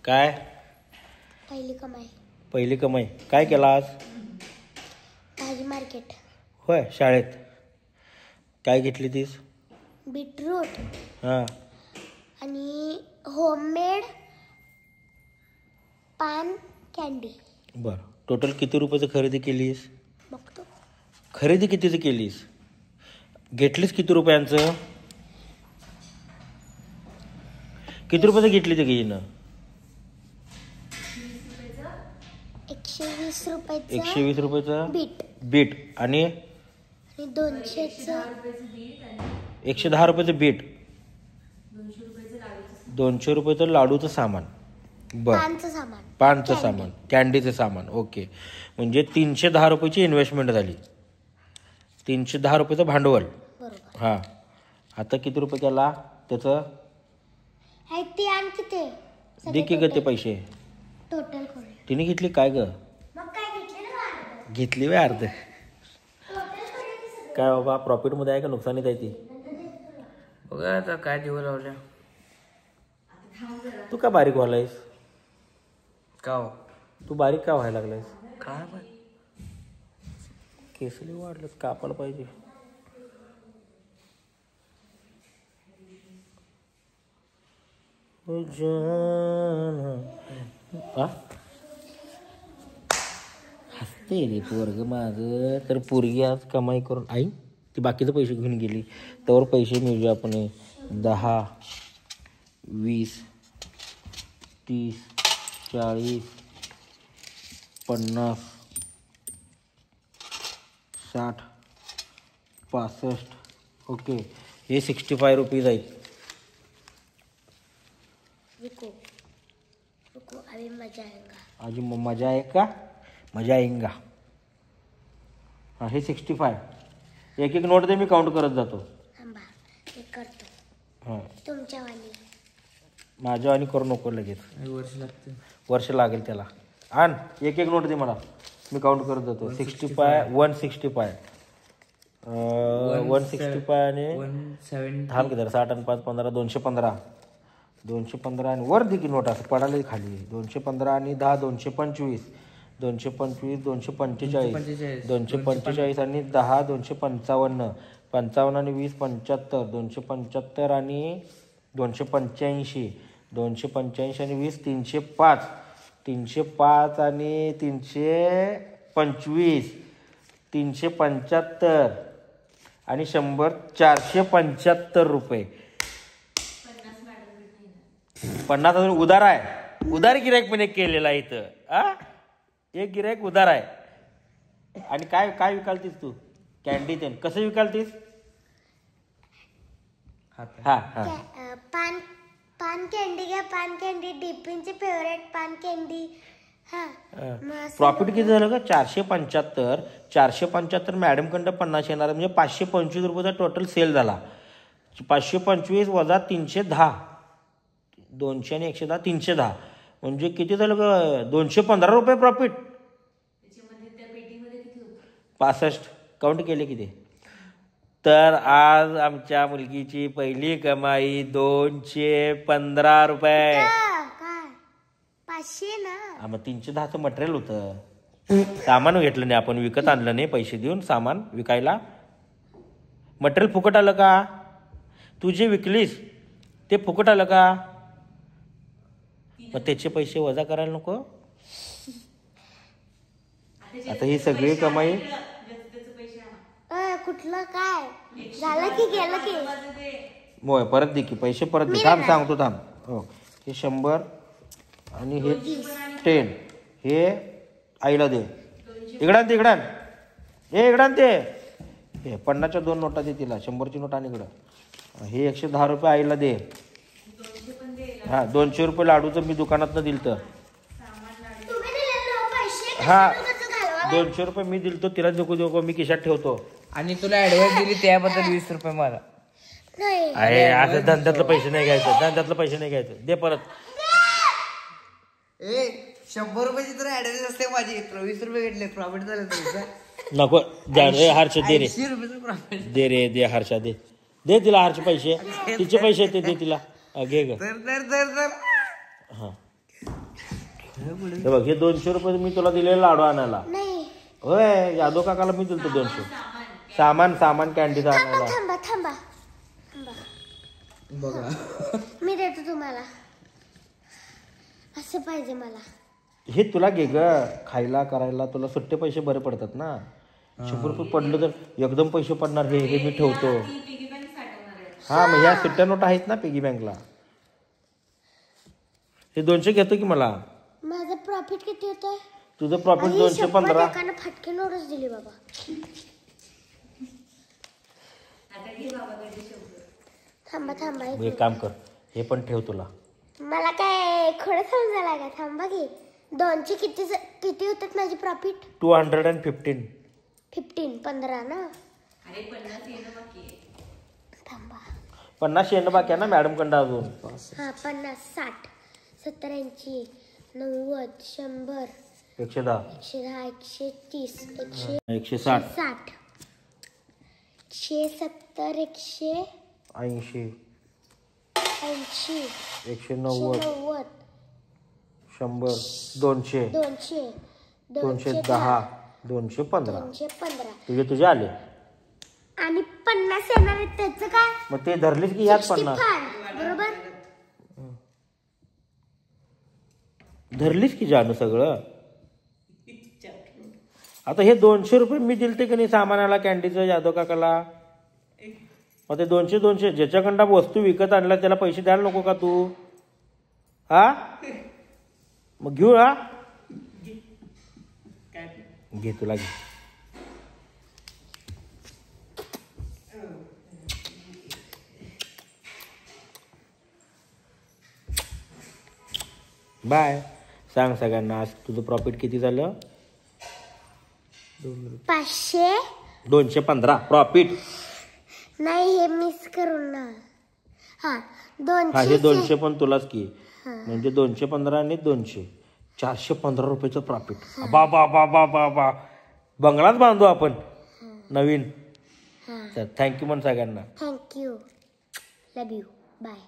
काय पहिली कमाई काय केला आज? भाजी मार्केट. होय. शाळेत काय घेतली तीस? बीटरूट हां. आणि होममेड पान कॅन्डी. बरं. टोटल किती रुपयाचं खरेदी केलीस? बघतो. खरेदी कितीची केलीस? घेतलीस किती रुपयांचं? किती रुपयाचं घेतली ते घेईन? 120 रुपयाचं. 120 रुपयाचं बीट. बीट आणि 200चं 110 रुपयाचं बीट. 200 रुपयाचं लाडूचं सामान. बरं. पानचं सामान, कॅन्डीचं सामान. ओके. म्हणजे 310 रुपयाची इन्व्हेस्टमेंट झाली. 310 रुपयाचं भांडवल. हां. आता किती रुपये केला त्याचं? ते आणखी ते दे की ग ते पैसे. टोटल तिने घेतली काय ग? घेतली वे अर्ध. काय बाबा प्रॉफिटमध्ये आहे का नुकसानीत आहे ती? बघा आता काय दिवस लावल्या. तू का बारीक व्हायलायस? का तू बारीक का व्हायला लागलायस? काय केसली वाढलं कापायला पाहिजे. हसते रे पोरग माझं. तर पोरगी आज कमाई करून आई ती बाकीचे पैसे घेऊन गेली. त्यावर पैसे मिळू आपण 10, 20, 30, 40, 50, 60, 65. ओके. हे 65 रुपीज आहेत. अभी मजा आहे का? मजा आएगा. हां. हे 65. एक एक नोट दे मी काउंट करत जातो. हां. माझ्या आणि करू नको लगेच. वर्ष लागेल त्याला. आण एक एक नोट दे मला मी काउंट करत जातो. 65 165 165 आणि 170 थांब की जरा 60 आणि 5 15 215 215 आणि वर दे की नोट असं पडायला खाली. 215 आणि 10 225 225 245 245 आणि 10 255 55 आणि 20 75 275 आणि 285 285 आणि 20 305 305 आणि 325 375 आणि 100 475 रुपये. 50,000 उधार आहे. उधार गिरायक पण एक केलेला आहे इथं. एक गिरायक उधार आहे. आणि काय काय विकालतीस तू? कॅन्डी ते कसं विकालतीस? हा हा. पान कॅन्डी घ्या. पान कॅन्डी डिपिनचे फेवरेट पान कॅन्डी. प्रॉफिट किती झालं का? 475. 475 मॅडमकडं 50 येणार म्हणजे 525 रुपयाचा टोटल सेल झाला. 525 वजा 310 200 आणि 110 310 म्हणजे किती झालं का? 215 रुपये प्रॉफिट. 65 काउंट केले किती? तर आज आमच्या मुलगीची पहिली कमाई 215 रुपये. 500 ना. मग 310चं मटेरियल होतं. सामान घेतलं नाही आपण. विकत आणलं नाही पैसे देऊन सामान विकायला. मटेरियल फुकट आलं का? तू जे विकलीस ते फुकट आलं का? मग त्याचे पैसे वजा करायला नको. आता ही सगळी कमाई कुठलं काय झालं की गेलं की. होय. परत दे की पैसे परत दे. थांब सांगतो थांब. हो. हे 100 आणि हे 10 हे आईला दे. इकडान ते इकडान. हे इकडान ते. हे 50च्या 2 नोटा दे तिला. 100ची नोट आणि इकडं. हे 110 रुपये आईला दे. हा 200 रुपये लाडूचं मी दुकानातनं दिलतं. हा 200 रुपये मी दिलतो तिला. नको मी खिशात ठेवतो. आणि तुला ऍडव्हान्स दिली त्याबद्दल 20 रुपये मला. आहे असं धंद्यातलं पैसे नाही घ्यायचं. धंद्यातलं पैसे नाही घ्यायचं. दे परत. 100 रुपयाची तर ऍडव्हान्स असते माझी. 20 रुपये घेतले प्रॉफिट झालं तुझं. नको हर्ष दे रे. 80 रुपयाचं प्रॉफिट. दे रे दे हर्षा दे. दे तिला हर्ष पैसे. तिचे पैसे ते दे तिला. घे ग. तर हा हे बघ हे 200 रुपये मी तुला दिलेले लाडू आणायला. नाही होय यादव काकाला मी दिलतो 200. सामान कॅन्डीचा आणायला. थांबा थांबा थांबा बघा मी देतो तुम्हाला. असं पाहिजे मला. हे तुला घे ग खायला करायला. तुला सुट्टे पैसे बरे पडतात ना. 100 रुपये पडलं तर एकदम पैसे पडणार. हे मी ठेवतो. हा मग ह्या सुट्ट्या नोट आहेत ना पिगी बँकला. हे 200 घेतो की मला. माझं प्रॉफिट किती होतंय? तुझं प्रॉफिट 215. फटके नोटच दिली बाबा. थांबा थांबा एक काम कर हे पण ठेव तुला. मला काय खोडं समजायला का? थांबा की 200 किती होतात माझी प्रॉफिट? 215. 15 ना. थांबा 50 येणं बाकी आहे ना मॅडम कंडा अजून. हा 50 60 70 80 90 100 110 110 130 160 160 170 180 80 190 190 100 200 200 210 215 215 तुझे आले. आणि 50 येणार आहेत त्याचं काय? मग ते धरलीस की ह्यात 50 बरोबर धरलीस की जानू सगळं. आता हे 200 रुपये मी दिलते की नाही सामानाला कॅन्डीचं यादव काकाला. मग ते 200 ज्याच्याकडं वस्तू विकत आणल्या त्याला पैसे द्यायला नको का तू? हा मग घेऊ. हा घे तुला घे. बाय. सांग सगळ्यांना आज तुझं प्रॉफिट किती झालं? 500 215 प्रॉफिट. नाही हे मिस करून ना. हा हे 200 200 पण तुलाच की. म्हणजे 215 आणि 200 415 रुपयाचं प्रॉफिट. बा बा बा बा बा बा बंगलाच बांधू आपण नवीन. तर थँक्यू म्हण सगळ्यांना. थँक्यू. Love you. बाय.